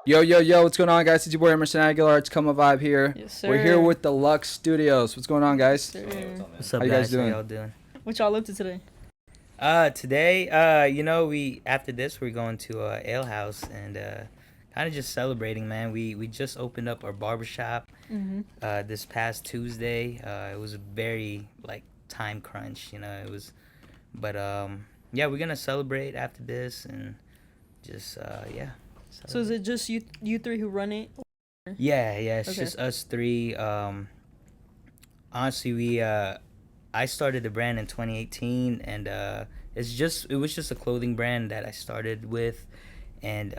Yo, yo, yo, what's going on, guys? It's your boy Emerson Aguilar. It's Come a Vibe here. Yes, sir. We're here with the Luxe Studios. What's going on, guys? Yes, sir. What's up, How you guys doing? How y'all doing? What y'all up to today? Today, we after this we're going to Ale House and kind of just celebrating, man. We just opened up our barbershop this past Tuesday. It was a very time crunch, It was, but yeah, we're gonna celebrate after this and just yeah. So is it just you three who run it? Yeah, it's Okay. just us three. Honestly, I started the brand in 2018, and it was just a clothing brand that I started with, and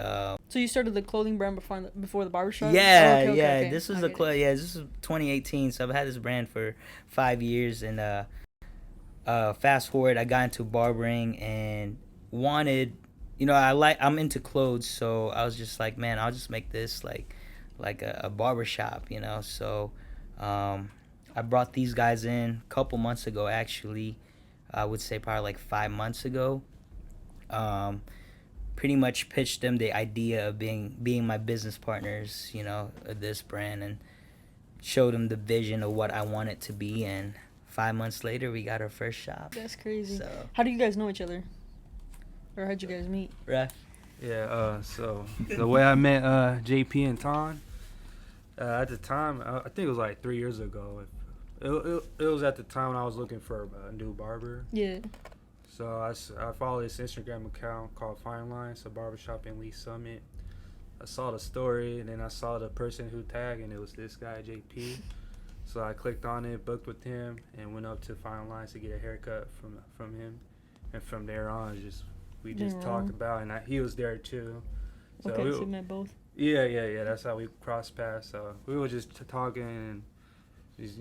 So you started the clothing brand before the barbershop? yeah, Oh, okay. this was I get it. this is 2018, so I've had this brand for 5 years, and fast forward, I got into barbering and wanted, I'm into clothes, so I was just like, man, I'll just make this like a barber shop, So I brought these guys in a couple months ago, actually. I would say probably like 5 months ago. Pretty much pitched them the idea of being my business partners, of this brand, and showed them the vision of what I want it to be. And 5 months later, we got our first shop. That's crazy. So, How do you guys know each other? Or how'd you guys meet? Ref? Yeah, so the way I met JP and Ton, at the time, I think it was like 3 years ago. It was at the time when I was looking for a new barber. Yeah. So I followed this Instagram account called Fine Line. It's a barbershop in Lee Summit. I saw the story, and then I saw the person who tagged, and it was this guy, JP. So I clicked on it, booked with him, and went up to Fine Line to get a haircut from him. And from there on, we just talked about, and he was there too. So Okay, so you met both. Yeah. That's how we crossed paths. So we were just talking and just,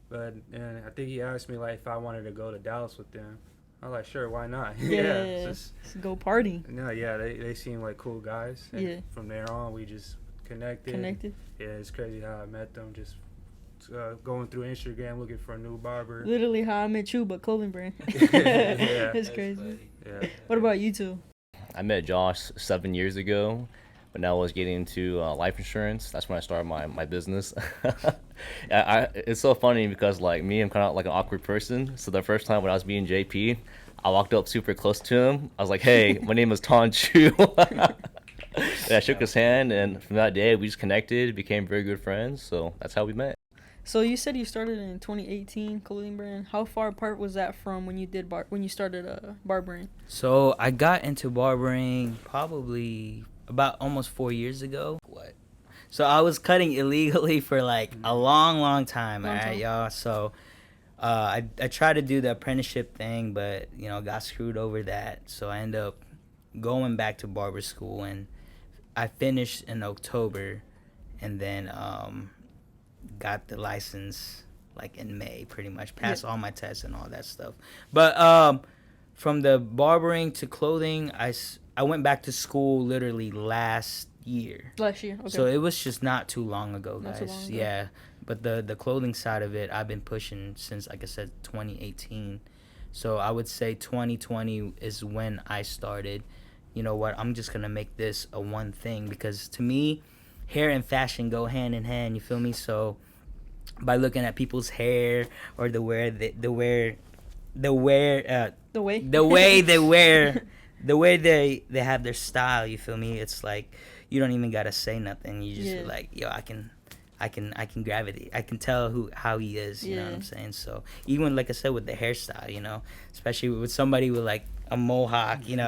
But and I think he asked me if I wanted to go to Dallas with them. I was like, sure, why not? Yeah. Just, Let's go party. no, yeah, they seem like cool guys. And Yeah. from there on, we just connected. Yeah, it's crazy how I met them. Just going through Instagram looking for a new barber. Literally how I met you, but clothing brand. Yeah. That's crazy. Yeah. What about you two? I met Josh 7 years ago when I was getting into life insurance. That's when I started my business. It's so funny because me, I'm kind of like an awkward person. So the first time when I was meeting JP, I walked up super close to him. I was like, "Hey, my name is Ton Chu." And I shook his hand, and from that day we just connected, became very good friends. So that's how we met. So you said you started in 2018 clothing brand. How far apart was that from when you started barbering? So I got into barbering probably about almost 4 years ago. What? So I was cutting illegally for a long time, all right, y'all. So I tried to do the apprenticeship thing, but got screwed over that. So I ended up going back to barber school, and I finished in October, and then got the license in May, pretty much. Passed all my tests and all that stuff. But from the barbering to clothing, I went back to school literally last year. Okay. So it was just not too long ago, Not guys. too long ago. Yeah. But the clothing side of it, I've been pushing since, like I said, 2018. So I would say 2020 is when I started. You know what? I'm just going to make this a one thing, because to me, hair and fashion go hand in hand, you feel me? So by looking at people's hair or the way the way they have their style, you feel me? It's like you don't even gotta say nothing. You just be like, yo, I can gravitate. I can tell how he is. You know what I'm saying? So even like I said with the hairstyle, especially with somebody with a mohawk, you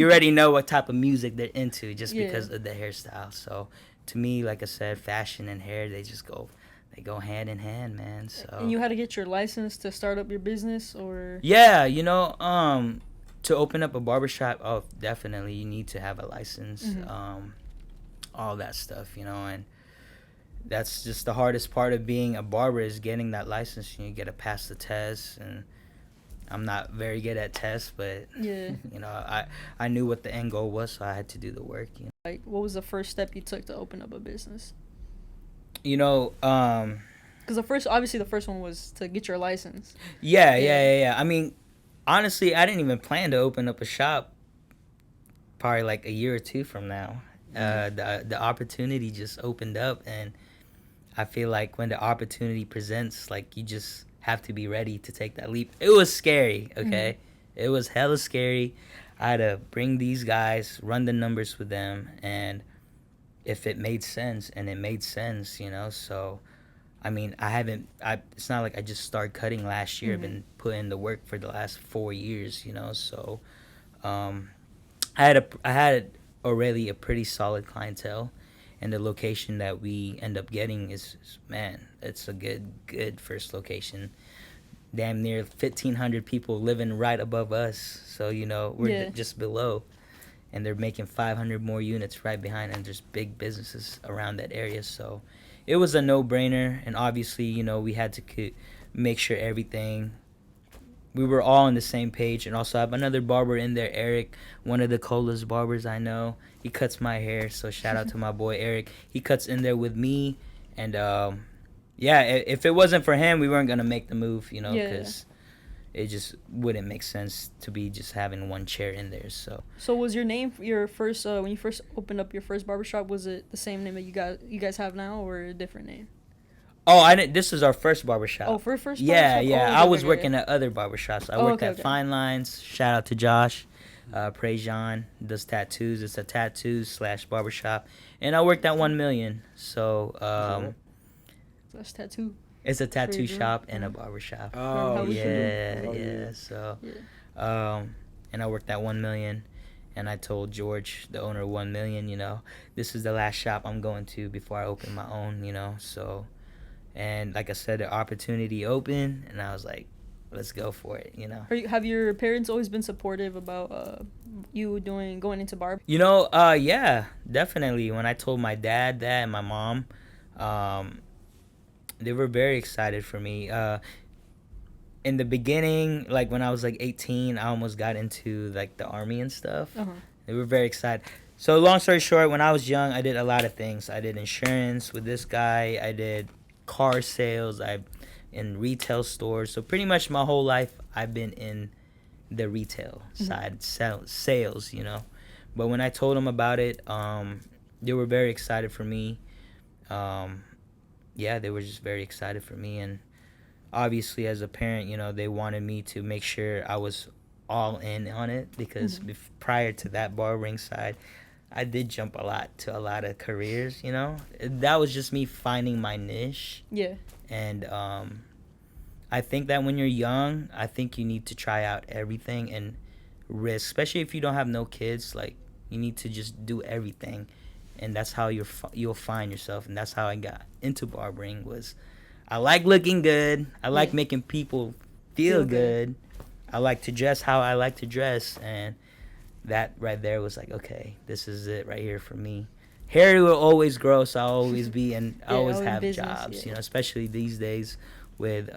already know what type of music they're into just because of the hairstyle. So to me, like I said, fashion and hair, they go hand in hand, man. So. And you had to get your license to start up your business, or? Yeah, to open up a barbershop, oh, definitely you need to have a license, all that stuff, and that's just the hardest part of being a barber, is getting that license. You get to pass the test, and I'm not very good at tests, but I knew what the end goal was, so I had to do the work. What was the first step you took to open up a business? Because obviously the first one was to get your license. Yeah. I mean, honestly, I didn't even plan to open up a shop probably a year or two from now. The opportunity just opened up, and I feel like when the opportunity presents, like, you just have to be ready to take that leap. It was scary, okay? It was hella scary. I had to bring these guys, run the numbers with them, and if it made sense, and it made sense, you know. So I mean, it's not like I just started cutting last year. I've been putting the work for the last 4 years, you know. So I had already a pretty solid clientele, and the location that we end up getting is man, it's a good first location. Damn near 1,500 people living right above us, so you know we're just below, and they're making 500 more units right behind, and there's big businesses around that area. So it was a no-brainer, and obviously, you know, we had to make sure we were all on the same page. And also I have another barber in there, Eric, one of the coolest barbers I know. He cuts my hair, so shout out to my boy Eric. He cuts in there with me, and yeah, if it wasn't for him, we weren't gonna make the move, you know, because it just wouldn't make sense to be just having one chair in there. So was your name your first when you first opened up your first barbershop, was it the same name that you guys have now, or a different name? Oh, I didn't. This is our first barbershop. Oh, for first barbershop? Yeah. I was working at other barbershops. I worked at okay. Fine Lines. Shout out to Josh. Prejean does tattoos. It's a tattoos/barbershop. And I worked at 1 Million. So, that's tattoo. It's a tattoo shop and a barbershop. Oh, yeah. So, and I worked at 1 Million. And I told George, the owner of 1 Million, you know, this is the last shop I'm going to before I open my own, you know. So, and like I said, the opportunity opened, and I was like, let's go for it, you know. Have your parents always been supportive about you going into barber? You know, yeah, definitely. When I told my dad that and my mom, they were very excited for me. In the beginning, like when I was like 18, I almost got into like the army and stuff. They were very excited. So long story short, when I was young, I did a lot of things. I did insurance with this guy. I did car sales. I in retail stores. So pretty much my whole life, I've been in the retail side, sales, you know. But when I told them about it, they were very excited for me. Yeah, they were just very excited for me. And obviously, as a parent, you know, they wanted me to make sure I was all in on it, because prior to that barbering side, I did jump to a lot of careers, you know. That was just me finding my niche. Yeah. And I think that when you're young, I think you need to try out everything and risk, especially if you don't have no kids. Like, you need to just do everything, and that's how you'll find yourself. And that's how I got into barbering. Was I like looking good. I like making people feel good. I like to dress how I like to dress, and that right there was like, okay, this is it right here for me. Hair will always grow, so I'll always be and I always have business, jobs, you know, especially these days with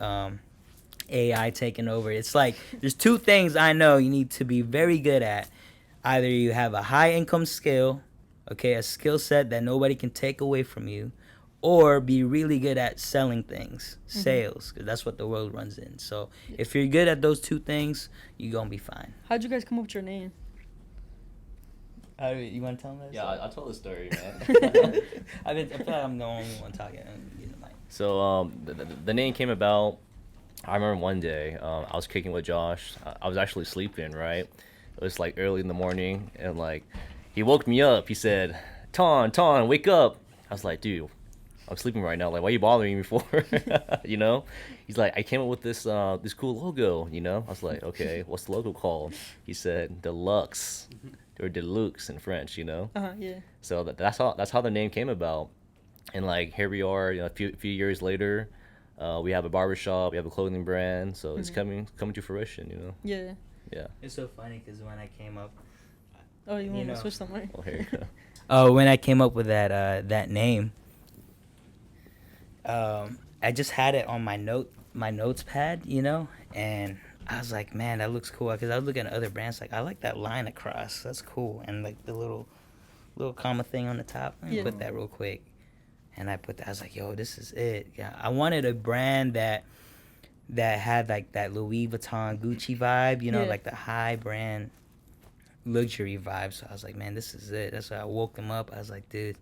AI taking over. It's like there's two things I know you need to be very good at. Either you have a high income skill, okay, a skill set that nobody can take away from you, or be really good at selling things, sales, because that's what the world runs in. So if you're good at those two things, you're going to be fine. How'd you guys come up with your name? You want to tell them that? Yeah, I'll tell the story, man. I feel like I'm the only one talking. So the name came about, I remember one day, I was kicking with Josh. I was actually sleeping, right? It was like early in the morning, and like he woke me up. He said, Ton, wake up. I was like, dude, I'm sleeping right now. Like, why are you bothering me for? You know? He's like, I came up with this cool logo, you know? I was like, okay, what's the logo called? He said, Dé Luxe, or Dé Luxe in French, you know? Yeah. So that's how the name came about. And like, here we are, you know, a few years later, we have a barbershop, we have a clothing brand, so it's coming to fruition, you know? Yeah. Yeah. It's so funny because when I came up... Oh, you want to switch somewhere? Well, here you go. Oh, when I came up with that name, I just had it on my notes pad, you know, and I was like, man, that looks cool, because I was looking at other brands, like, I like that line across, that's cool, and like the little comma thing on the top. Let me put that real quick, and I put that. I was like, yo, this is it. Yeah, I wanted a brand that had like that Louis Vuitton, Gucci vibe, you know, like the high brand luxury vibe. So I was like, man, this is it. That's why I woke them up. I was like, dude.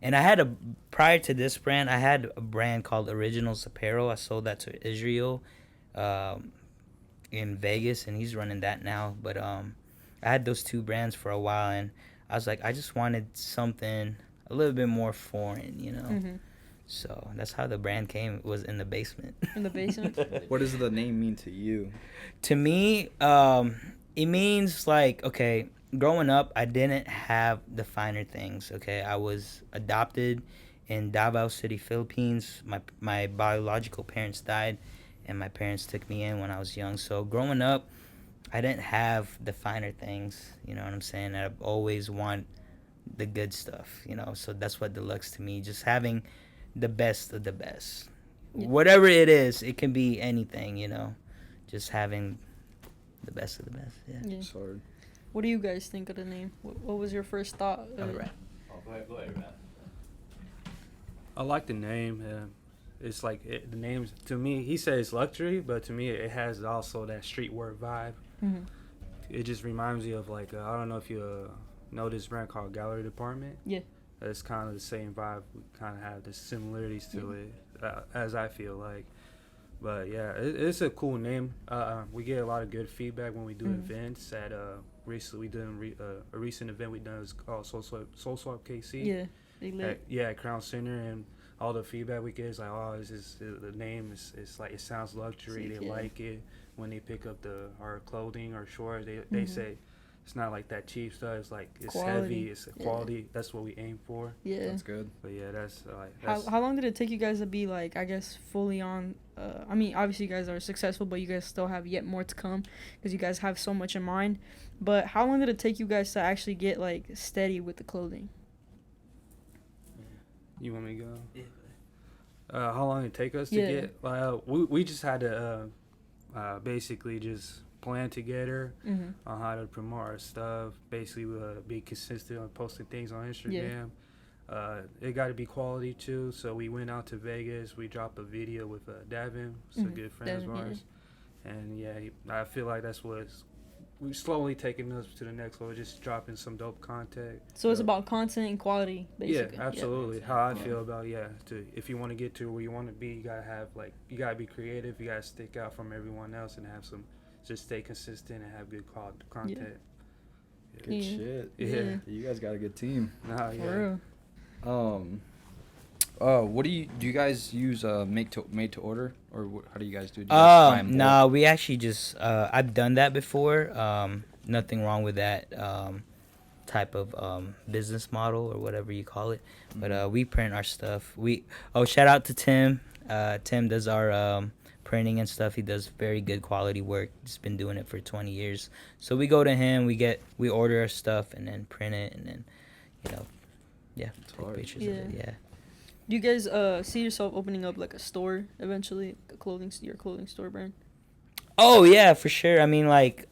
And I had prior to this brand, I had a brand called Originals Apparel. I sold that to Israel in Vegas, and he's running that now. But I had those two brands for a while, and I was like, I just wanted something a little bit more foreign, you know? Mm-hmm. So that's how the brand came. It was in the basement. In the basement. What does the name mean to you? To me, it means like, okay, growing up, I didn't have the finer things, okay? I was adopted in Davao City, Philippines. My biological parents died, and my parents took me in when I was young. So growing up, I didn't have the finer things, you know what I'm saying? I always want the good stuff, you know? So that's what deluxe to me, just having the best of the best. Yeah. Whatever it is, it can be anything, you know? Just having the best of the best, yeah. Yeah. Sorry. What do you guys think of the name? What was your first thought? All right. Oh, go ahead, man. I like the name. It's like the name to me. He says luxury, but to me it has also that streetwear vibe. Mm-hmm. It just reminds me of like I don't know if you know this brand called Gallery Department. Yeah. It's kind of the same vibe. We kind of have the similarities to it, as I feel like. But yeah, it's a cool name. We get a lot of good feedback when we do events. At recently we did a recent event we done is called Soul Swap KC. Yeah. They lit. At Crown Center, and all the feedback we get is like, oh, the name is like it sounds luxury. Sick, They yeah. like it when they pick up our clothing or shorts. They say it's not like that cheap stuff. It's like it's Quality. heavy. It's quality. That's what we aim for. Yeah. That's good. But yeah, that's like How long did it take you guys to be like, I guess, fully on? I mean, obviously you guys are successful, but you guys still have yet more to come because you guys have so much in mind. But how long did it take you guys to actually get like steady with the clothing? You want me to go? Yeah. How long it take us to Yeah. get? We just had to basically just plan together on how to promote our stuff. Basically, be consistent on posting things on Instagram. It got to be quality too. So we went out to Vegas. We dropped a video with Davin, who's a good friend of ours. And yeah, I feel like that's what's we're slowly taking us to the next level, just dropping some dope content. So it's about content and quality, basically. Yeah, absolutely. How I feel about if you want to get to where you want to be, you gotta be creative. You gotta stick out from everyone else and just stay consistent and have good content. Good Yeah. shit. Yeah. You guys got a good team. Nah, For yeah. real. What do you guys use made to order, or how do you guys do it? Do you guys buy 'em No, bulk? we actually just I've done that before. Nothing wrong with that type of business model or whatever you call it. But we print our stuff. Shout out to Tim. Tim does our printing and stuff. He does very good quality work. He's been doing it for 20 years. So we go to him. We order our stuff and then print it, and then take hard. pictures of it. Yeah. Do you guys see yourself opening up like a store eventually, your clothing store brand? Oh yeah, for sure. I mean, like,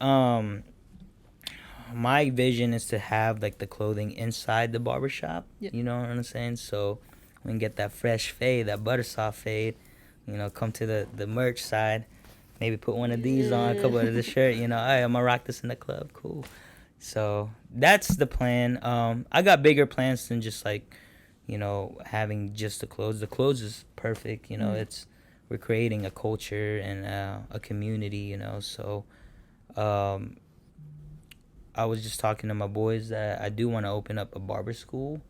my vision is to have like the clothing inside the barbershop. Yeah. You know what I'm saying? So we can get that fresh fade, that butter soft fade. Come to the merch side. Maybe put one of these on, a couple of the shirt. Hey, I'm gonna rock this in the club. Cool. So that's the plan. I got bigger plans than just like, having just the clothes. The clothes is perfect. We're creating a culture and a community. So I was just talking to my boys that I do want to open up a barber school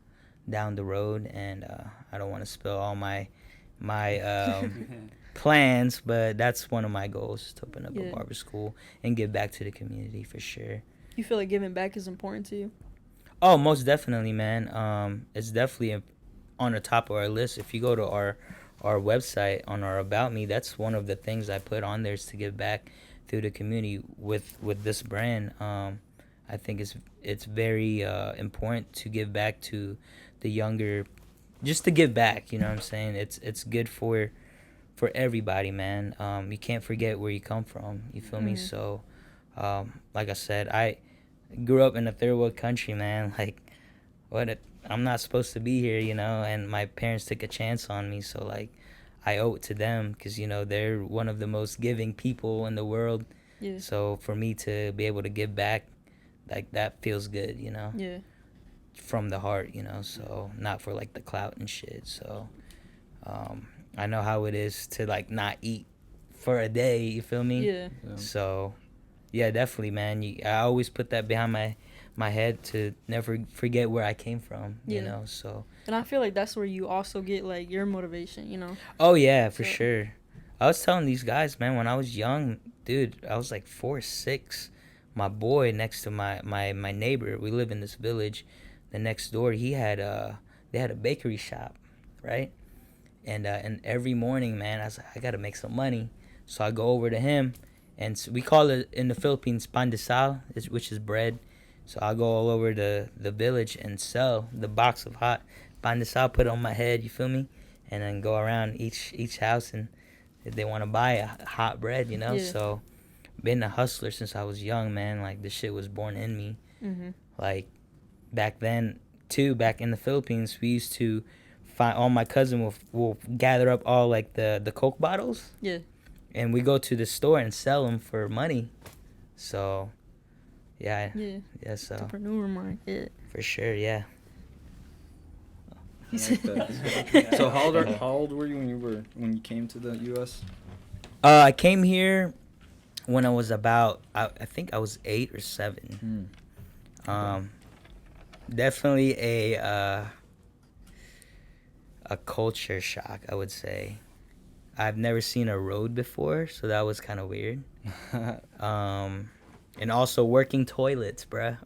down the road, and I don't want to spill all my plans, but that's one of my goals, to open up a barber school and give back to the community for sure. You feel like giving back is important to you? Oh, most definitely, man. It's definitely on the top of our list. If you go to our website, on our About Me, that's one of the things I put on there, is to give back through the community with this brand. I think it's very important to give back to the younger, just to give back. You know what I'm saying? It's good for everybody, man. You can't forget where you come from. You feel me? So, like I said, I grew up in a third world country, man. Like, I'm not supposed to be here, and my parents took a chance on me. So, like, I owe it to them, because, they're one of the most giving people in the world. Yeah. So for me to be able to give back, like that feels good, you know, Yeah. from the heart, you know. So not for like the clout and shit. So I know how it is to like not eat for a day. You feel me? Yeah. Yeah. So yeah, definitely, man. I always put that behind my head to never forget where I came from. You Yeah. know. So. And I feel like that's where you also get like your motivation, you know. Oh yeah, for So- sure. I was telling these guys, man, when I was young, dude, I was like 4, 6. My boy next to my neighbor, we live in this village. The next door, they had a bakery shop, right? And every morning, man, I was like, I gotta make some money. So I go over to him, and we call it in the Philippines pan de sal, which is bread. So I go all over the village and sell the box of hot pan de sal, put it on my head, you feel me? And then go around each house, and if they want to buy a hot bread, you know. Yeah. So been a hustler since I was young, man. Like this shit was born in me. Mhm. Like back then too, back in the Philippines, we used to find all my cousin will gather up all like the Coke bottles. Yeah. And we go to the store and sell them for money. So yeah, Yeah. so Entrepreneur mind. Yeah. for sure, yeah. I like that. So how old were you when you came to the U.S.? I came here when I was about I think I was 8 or 7. Definitely a culture shock, I would say. I've never seen a road before, so that was kind of weird. And also working toilets, bruh.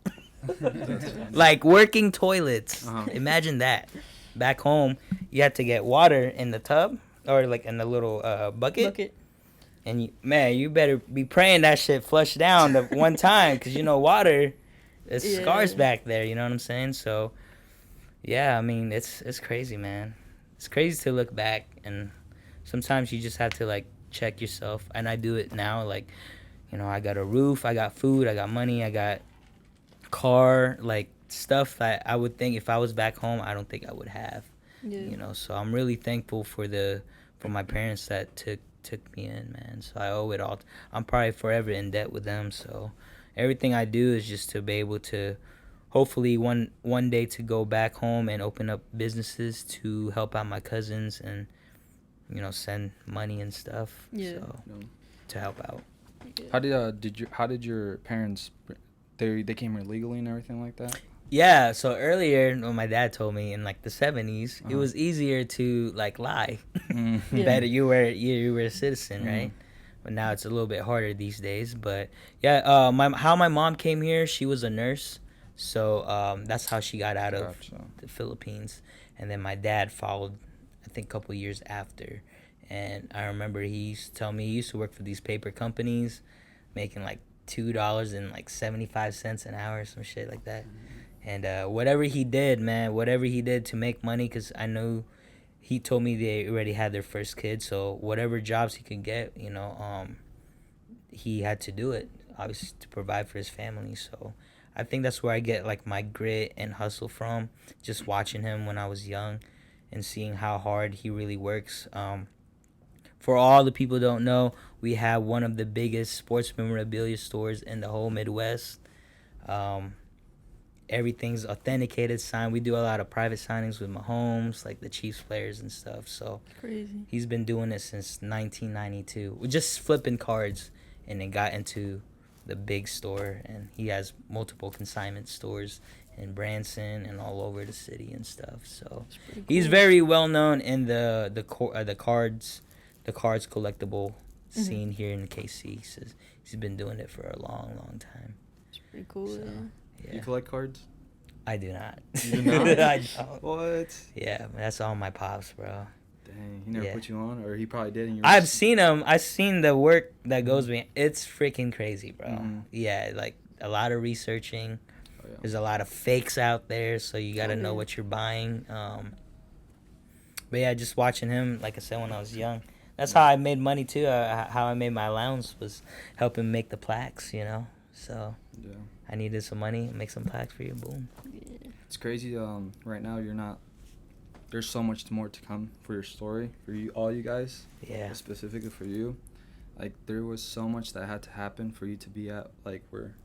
Like working toilets. Uh-huh. Imagine that. Back home, you had to get water in the tub or like in the little bucket. And you better be praying that shit flush down the one time, because you know water, it Yeah. scars back there. You know what I'm saying? So, yeah, I mean it's crazy, man. It's crazy to look back, and sometimes you just have to like check yourself. And I do it now. Like, you know, I got a roof, I got food, I got money, I got car, like stuff that I would think if I was back home, I don't think I would have. Yeah. You know, so I'm really thankful for my parents that took me in, man. So I owe it all. I'm probably forever in debt with them. So everything I do is just to be able to, hopefully one day to go back home and open up businesses to help out my cousins and, you know, send money and stuff. Yeah. So No. to help out. How did your parents they came here legally and everything like that? Yeah, so earlier, when my dad told me in like the 70s, it Uh-huh. was easier to like lie. Mm-hmm. Yeah. Better you were a citizen, right? But now it's a little bit harder these days. But yeah, my mom came here, she was a nurse, so that's how she got out of Gotcha. the Philippines. And then my dad followed, I think, a couple years after. And I remember he used to tell me he used to work for these paper companies, making like $2.75 an hour, some shit like that. And whatever he did to make money, because I know he told me they already had their first kid, so whatever jobs he could get, you know, he had to do it, obviously, to provide for his family. So I think that's where I get like my grit and hustle from, just watching him when I was young and seeing how hard he really works. For all the people who don't know, we have one of the biggest sports memorabilia stores in the whole Midwest. Everything's authenticated, signed. We do a lot of private signings with Mahomes, like the Chiefs players and stuff. So Crazy. he's been doing it since 1992. We're just flipping cards, and then got into the big store. And he has multiple consignment stores in Branson and all over the city and stuff. So Pretty he's cool. very well known in the cards collectible scene here in KC. So he's been doing it for a long time. It's pretty cool. So, Yeah. You collect cards? I do not. You do not? I don't. What? Yeah, that's all my pops, bro. Dang, he never Yeah. put you on, or he probably did. And you I've seen him. I've seen the work that goes Mhm. behind. It's freaking crazy, bro. Mhm. Yeah, like a lot of researching. Oh, yeah. There's a lot of fakes out there, so you got to Oh, know yeah. what you're buying. But yeah, just watching him, like I said, when I was young. That's how I made money too. How I made my allowance was helping make the plaques, you know. So Yeah. I needed some money, make some plaques for you. Boom. It's crazy. Right now you're not. There's so much more to come for your story, for you, all you guys. Yeah. Specifically for you, like there was so much that had to happen for you to be at like where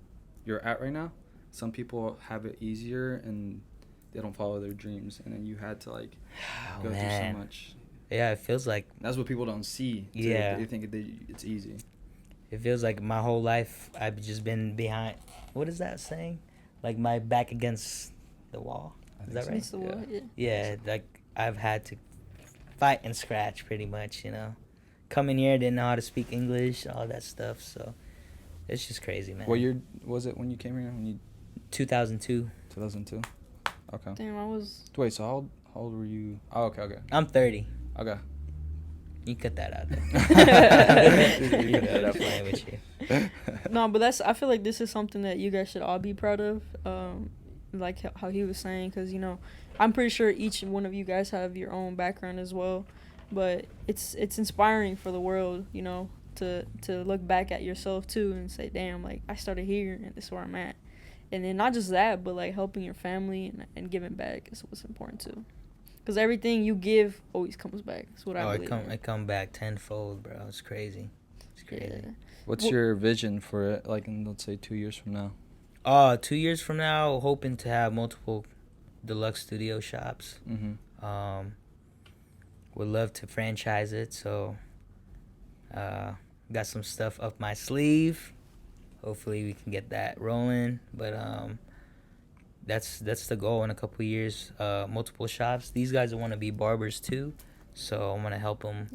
you're at right now. some people have it easier and they don't follow their dreams, and then you had to like go through so much. Yeah, it feels like That's what people don't see. Yeah. They think it's easy. it feels like my whole life I've just been behind. What is that saying? Like my back against the wall. Is that right? Against the wall, yeah. Yeah, like I've had to fight and scratch pretty much, you know. Coming here, didn't know how to speak English, all that stuff, so it's just crazy, man. What year was it when you came here? When you 2002. 2002. Okay. Damn, I was. Wait, so how old were you? Oh, okay. I'm 30. Okay. You cut that out there. You cut that out. I'm playing with you. No, but I feel like this is something that you guys should all be proud of. Like how he was saying, because, you know, I'm pretty sure each one of you guys have your own background as well. But it's inspiring for the world, you know, to look back at yourself, too, and say, damn, like, I started here, and this is where I'm at. And then not just that, but, like, helping your family and giving back is what's important, too. Because everything you give always comes back. That's what I believe. It come back tenfold, bro. It's crazy. It's crazy. Yeah. What's your vision for it, like, in, let's say, 2 years from now? 2 years from now, hoping to have multiple deluxe studio shops. Mm-hmm. Would love to franchise it, so got some stuff up my sleeve. Hopefully we can get that rolling, but that's the goal in a couple of years. Multiple shops. These guys want to be barbers too, so I'm gonna help them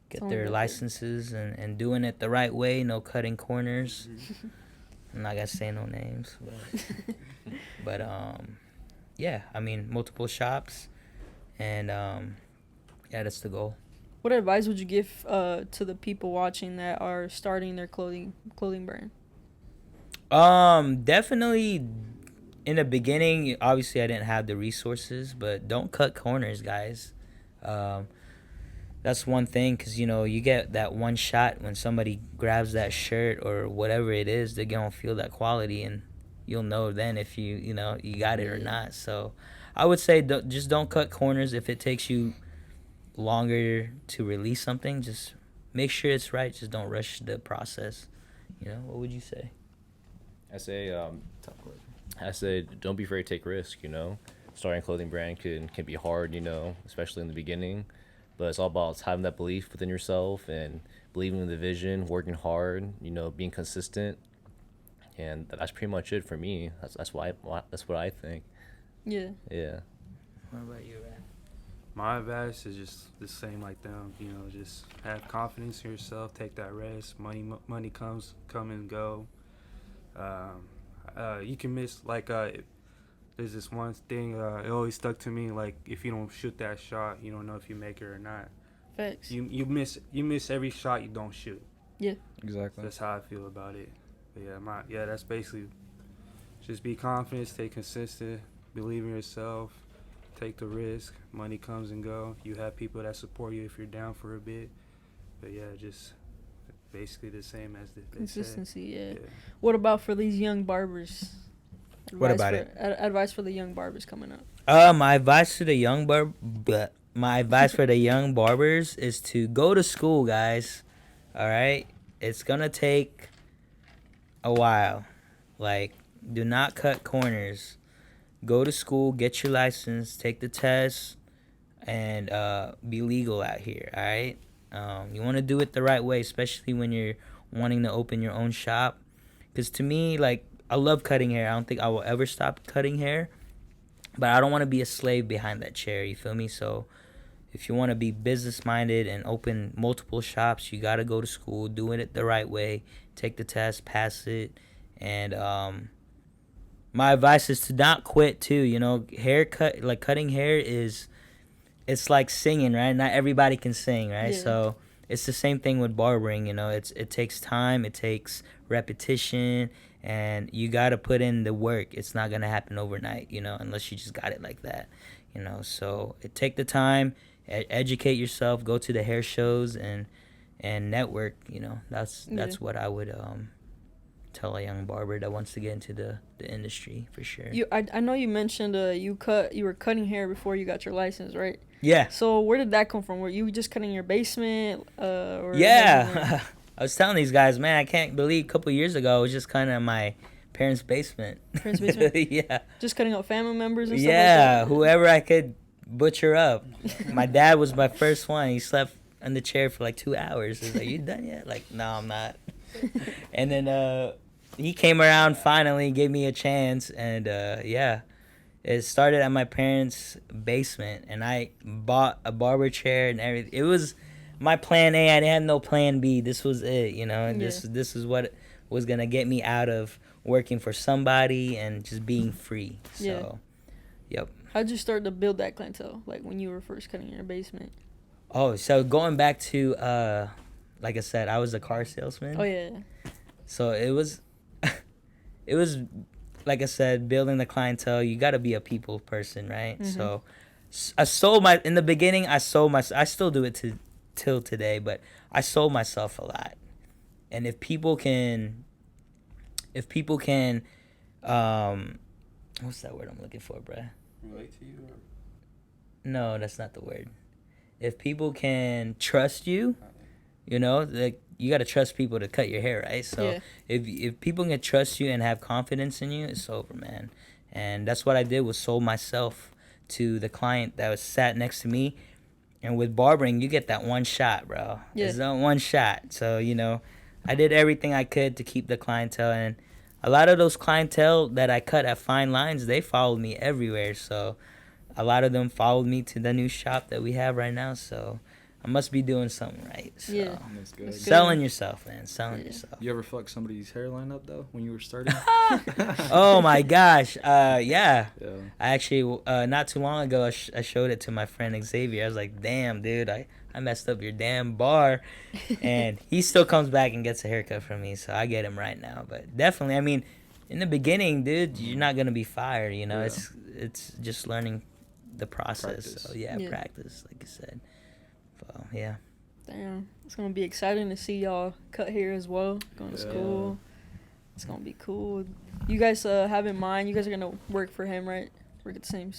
get their licenses and doing it the right way. No cutting corners. I'm not gonna say no names, but yeah. I mean, multiple shops, and yeah, that's the goal. What advice would you give to the people watching that are starting their clothing brand? Definitely in the beginning, obviously I didn't have the resources, but don't cut corners, guys. That's one thing, because, you know, you get that one shot when somebody grabs that shirt or whatever it is, they're going to feel that quality, and you'll know then if you got it or not. So I would say just don't cut corners. If it takes you longer to release something, just make sure it's right. Just don't rush the process. You know, what would you say? I say don't be afraid to take risk, you know. Starting a clothing brand can be hard, you know, especially in the beginning. But it's all about having that belief within yourself and believing in the vision, working hard, you know, being consistent. And that's pretty much it for me. That's what I think. Yeah. Yeah. What about you, Ryan? My advice is just the same like them. You know, just have confidence in yourself. Take that risk. Money come and go. You can miss, like, there's this one thing, it always stuck to me, like, if you don't shoot that shot, you don't know if you make it or not. Facts. You miss every shot you don't shoot. Yeah. Exactly. That's how I feel about it. But yeah, that's basically, just be confident, stay consistent, believe in yourself, take the risk. Money comes and go. You have people that support you if you're down for a bit. But yeah, just basically the same as the Consistency. Yeah. What about for these young barbers? Advice for the young barbers coming up. My advice for the young barbers is to go to school, guys. All right, it's gonna take a while. Like, do not cut corners. Go to school, get your license, take the test, and be legal out here. All right. You want to do it the right way, especially when you're wanting to open your own shop. Because to me, like, I love cutting hair. I don't think I will ever stop cutting hair. But I don't want to be a slave behind that chair, you feel me? So if you want to be business-minded and open multiple shops, you got to go to school, doing it the right way, take the test, pass it. And my advice is to not quit, too. You know, cutting hair it's like singing, right? Not everybody can sing, right? Yeah. So it's the same thing with barbering, you know. It takes time, it takes repetition, and you got to put in the work. It's not going to happen overnight, you know, unless you just got it like that, you know. So take the time, educate yourself, go to the hair shows and network, you know. That's what I would tell a young barber that wants to get into the industry, for sure. I know you mentioned you were cutting hair before you got your license, right? Yeah. So where did that come from? Were you just cutting your basement? Or yeah. I was telling these guys, man, I can't believe a couple years ago it was just kind of my parents' basement. Parents' basement? Yeah. Just cutting out family members and stuff Yeah, like that? whoever I could butcher up. My dad was my first one. He slept in the chair for like 2 hours. He's like, "You done yet?" Like, "No, I'm not." And then he came around finally, gave me a chance, and yeah, it started at my parents' basement, and I bought a barber chair and everything. It was my plan A. I didn't have no plan B. This was it, you know. And Yeah. this is what was gonna get me out of working for somebody and just being free. So, yep. How'd you start to build that clientele? Like when you were first cutting in your basement? Oh, so going back to like I said, I was a car salesman. Oh yeah. So it was it was like I said, building the clientele. You got to be a people person, right? Mhm. So I sold my in the beginning. I sold my. I still do it till today, but I sold myself a lot. And if people can, what's that word I'm looking for, bruh? Relate to you? Or? No, that's not the word. If people can trust you, you know, like you got to trust people to cut your hair, right? So Yeah. if people can trust you and have confidence in you, it's over, man. And that's what I did, was sold myself to the client that was sat next to me. And with barbering, you get that one shot, bro. Yeah. It's that one shot. So, you know, I did everything I could to keep the clientele. And a lot of those clientele that I cut at Fine Lines, they followed me everywhere. So a lot of them followed me to the new shop that we have right now. So I must be doing something right. So Yeah. That's good. That's good. selling yourself, man. Selling Yeah. yourself. You ever fuck somebody's hairline up though when you were starting? Oh my gosh. Yeah. Yeah. I actually, not too long ago, I showed it to my friend Xavier. I was like, damn, dude, I messed up your damn bar. And he still comes back and gets a haircut from me, so I get him right now. But definitely, I mean, in the beginning, dude, you're not going to be fired, you know? Yeah. It's just learning the process. Practice. So, yeah, Yeah. practice, like you said. So, yeah. Damn. It's gonna be exciting to see y'all cut hair as well. Going to Yeah. school. It's gonna be cool. You guys have in mind, you guys are gonna work for him, right? Work at the same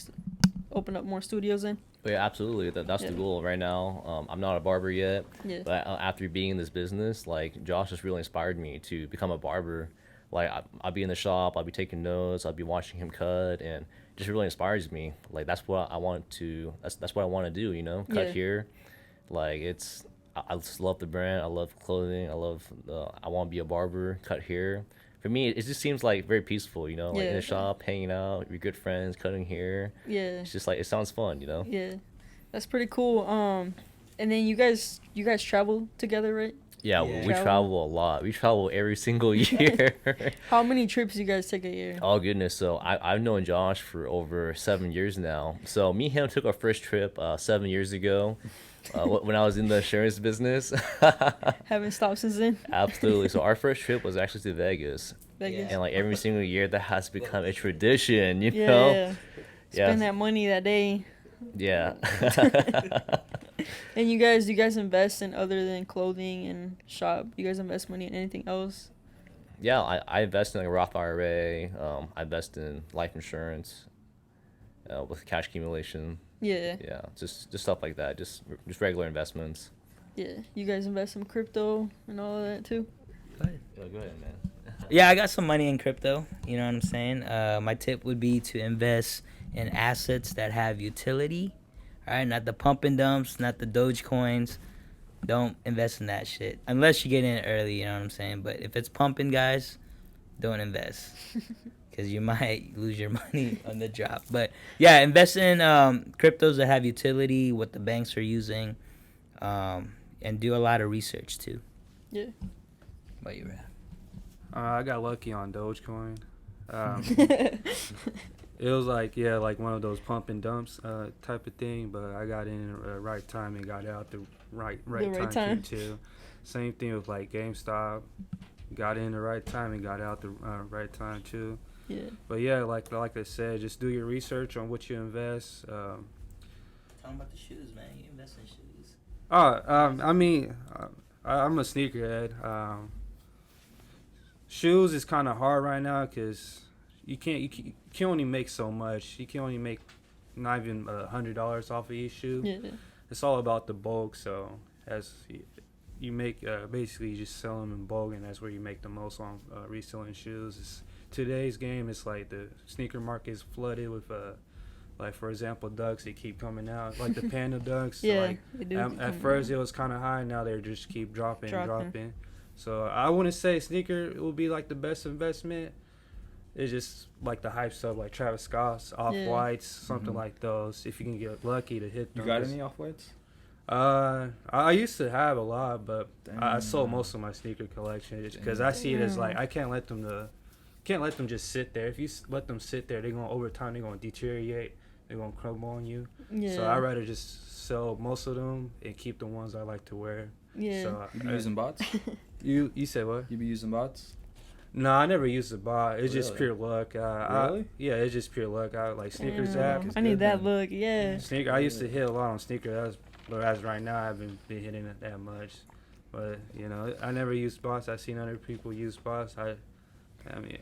open up more studios in? But yeah, absolutely. That's Yeah. the goal right now. I'm not a barber yet, Yeah. but after being in this business, like Josh just really inspired me to become a barber. Like I'll be in the shop, I'll be taking notes, I'll be watching him cut, and it just really inspires me. Like that's what I want to. That's what I want to do. You know, cut Yeah. here. Like I just love the brand. I love clothing. I want to be a barber, cut hair. For me, it just seems like very peaceful, you know, like in Yeah. the shop, hanging out, your good friends, cutting hair. Yeah. It's just like, it sounds fun, you know? Yeah. That's pretty cool. And then you guys travel together, right? Yeah, Yeah. we travel a lot. We travel every single year. How many trips you guys take a year? Oh, goodness. So I've known Josh for over 7 years now. So me and him took our first trip 7 years ago when I was in the insurance business. Haven't stopped since then? Absolutely. So our first trip was actually to Vegas. Vegas? And like every single year, that has become a tradition, you Yeah, know? yeah. Spend that money that day. Yeah. And you guys invest in other than clothing and shop? You guys invest money in anything else? Yeah, I invest in like a Roth IRA. I invest in life insurance with cash accumulation. Yeah. Yeah, just stuff like that. Just regular investments. Yeah. You guys invest in crypto and all of that too? Yeah, go ahead, man. Yeah, I got some money in crypto. You know what I'm saying? My tip would be to invest in assets that have utility. All right, not the pump and dumps, not the Dogecoins. Don't invest in that shit unless you get in early. You know what I'm saying? But if it's pumping, guys, don't invest because you might lose your money on the drop. But yeah, invest in cryptos that have utility, what the banks are using, and do a lot of research too. Yeah. What you at? I got lucky on Dogecoin. It was like one of those pump and dumps type of thing, but I got in at the right time and got out the right time too. Same thing with like GameStop, got in the right time and got out the right time too. Yeah. But yeah, like I said, just do your research on what you invest. Tell them about the shoes, man. You invest in shoes. I mean, I'm a sneakerhead. Shoes is kind of hard right now because you can only make so much. You can only make not even $100 off of each shoe. Yeah. It's all about the bulk. So as you make basically you just sell them in bulk, and that's where you make the most on reselling shoes. today's game, it's like the sneaker market is flooded with like for example, Dunks. They keep coming out like the Panda Dunks. Yeah, Like they do keep at coming first out. it was kind of high. Now they just keep dropping. Dropping. So I wouldn't say sneaker will be like the best investment. It's just like the hype stuff, like Travis Scott's, Off Whites, something Mhm. like those. If you can get lucky to hit You them. got any off whites? I used to have a lot, but I sold Damn. most of my sneaker collection just because I see it as like I can't let them just sit there. If you let them sit there, they're gonna over time they're gonna deteriorate. They're gonna crumble on you. Yeah. So I'd rather just sell most of them and keep the ones I like to wear. Yeah. So You be using bots? you said what? You be using bots? No, I never used the bot. It's just Really? pure luck. Really? Yeah, it's just pure luck. I like sneakers Damn, app. is I need good that then. look. Yeah. Sneaker. I used to hit a lot on sneaker. But as right now, I haven't been hitting it that much. But I never used bots. I've seen other people use bots. I mean,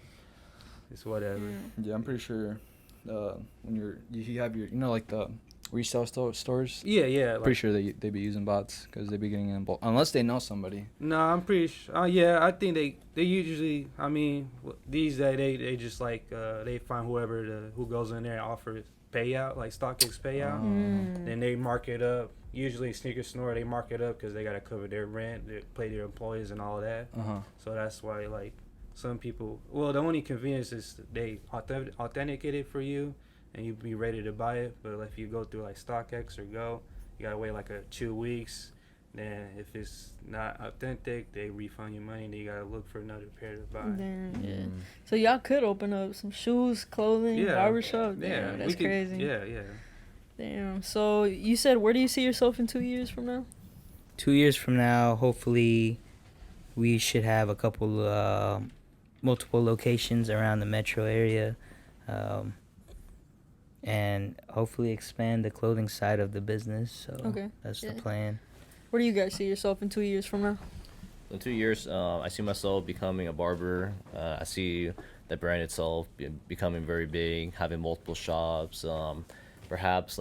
it's whatever. Yeah, I'm pretty sure when you have your like the resale stores. Yeah. Pretty sure they be using bots because they be getting in bulk unless they know somebody. No, I'm pretty sure. Yeah, I think they usually. I mean, these days they just like they find who goes in there and offers payout, like StockX payout. Then they mark it up. Usually sneaker store, they mark it up because they gotta cover their rent, they pay their employees and all that. So that's why like some people. Well, the only convenience is they authenticate it for you, and you be ready to buy it. But if you go through like StockX or Go, you gotta wait like 2 weeks. Then if it's not authentic, they refund you money. Then you gotta look for another pair to buy. Damn, yeah. So y'all could open up some shoes, clothing, barbershop. Damn, Yeah, that's crazy. Yeah. Damn. So you said, where do you see yourself in 2 years from now? 2 years from now, hopefully, we should have a couple, multiple locations around the metro area, and hopefully expand the clothing side of the business. So Okay. that's Yeah. the plan. Where do you guys see yourself in 2 years from now? In 2 years, I see myself becoming a barber. I see the brand itself becoming very big, having multiple shops. Perhaps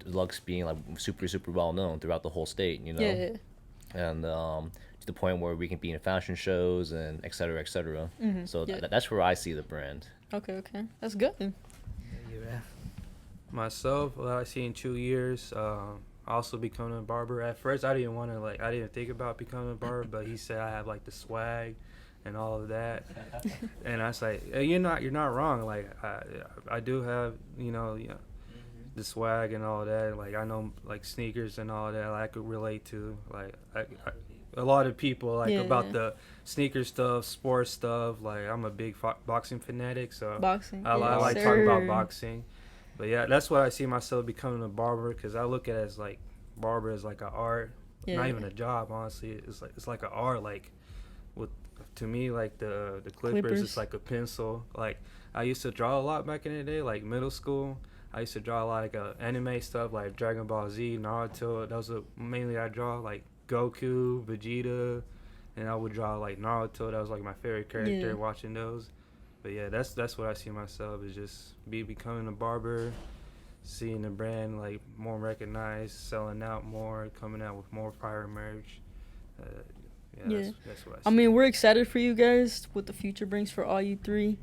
Lux being like super well known throughout the whole state. Yeah. And to the point where we can be in fashion shows and et cetera, et cetera. Mm-hmm. So Yeah. that's where I see the brand. Okay. That's good. Myself, what I see in 2 years, also becoming a barber. At first, I didn't think about becoming a barber, but he said I have like the swag and all of that, and I was like, hey, you're not wrong. Like I do have the swag and all that. Like I know like sneakers and all that. Like, I could relate to like a lot of people like about the sneaker stuff, sports stuff. Like I'm a big boxing fanatic, so Boxing. I like talking about boxing. But yeah, that's why I see myself becoming a barber, because I look at it as like barber as like an art, not even a job. Honestly, it's like an art. Like to me, like the clippers is like a pencil. Like I used to draw a lot back in the day, like middle school. I used to draw a lot like anime stuff, like Dragon Ball Z, Naruto. Those are mainly I draw like Goku, Vegeta, and I would draw like Naruto. That was like my favorite character watching those. But yeah, that's what I see myself, is just becoming a barber, seeing the brand like more recognized, selling out more, coming out with more fire merch. That's what I see. I mean, we're excited for you guys, what the future brings for all you three.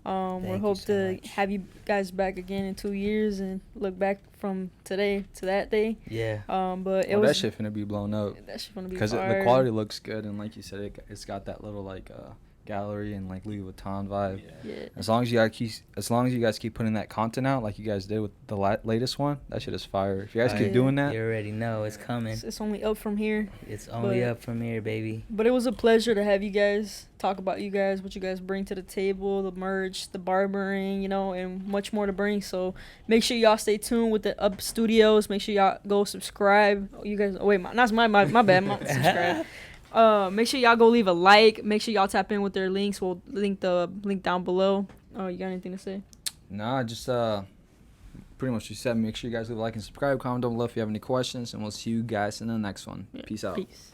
We hope to have you guys back again in 2 years and look back from today to that day. Yeah. But that shit finna be blown up. That shit finna be because the fire. quality looks good, and like you said, it's got that little like gallery and like Louis Vuitton vibe. Yeah. As long as you guys keep putting that content out like you guys did with the latest one, that shit is fire. If you guys keep doing that, You already know it's coming. It's only up from here. It's only up from here, baby. But it was a pleasure to have you guys talk about you guys, what you guys bring to the table, the merch, the barbering, and much more to bring. So make sure y'all stay tuned with the Up Studios. Make sure y'all go subscribe. You guys, that's my bad. Subscribe. Make sure y'all go leave a like. Make sure y'all tap in with their links. We'll link down below. Oh, you got anything to say? Nah, just pretty much you said. Make sure you guys leave a like and subscribe. Comment down below if you have any questions, and we'll see you guys in the next one. Peace out. Peace.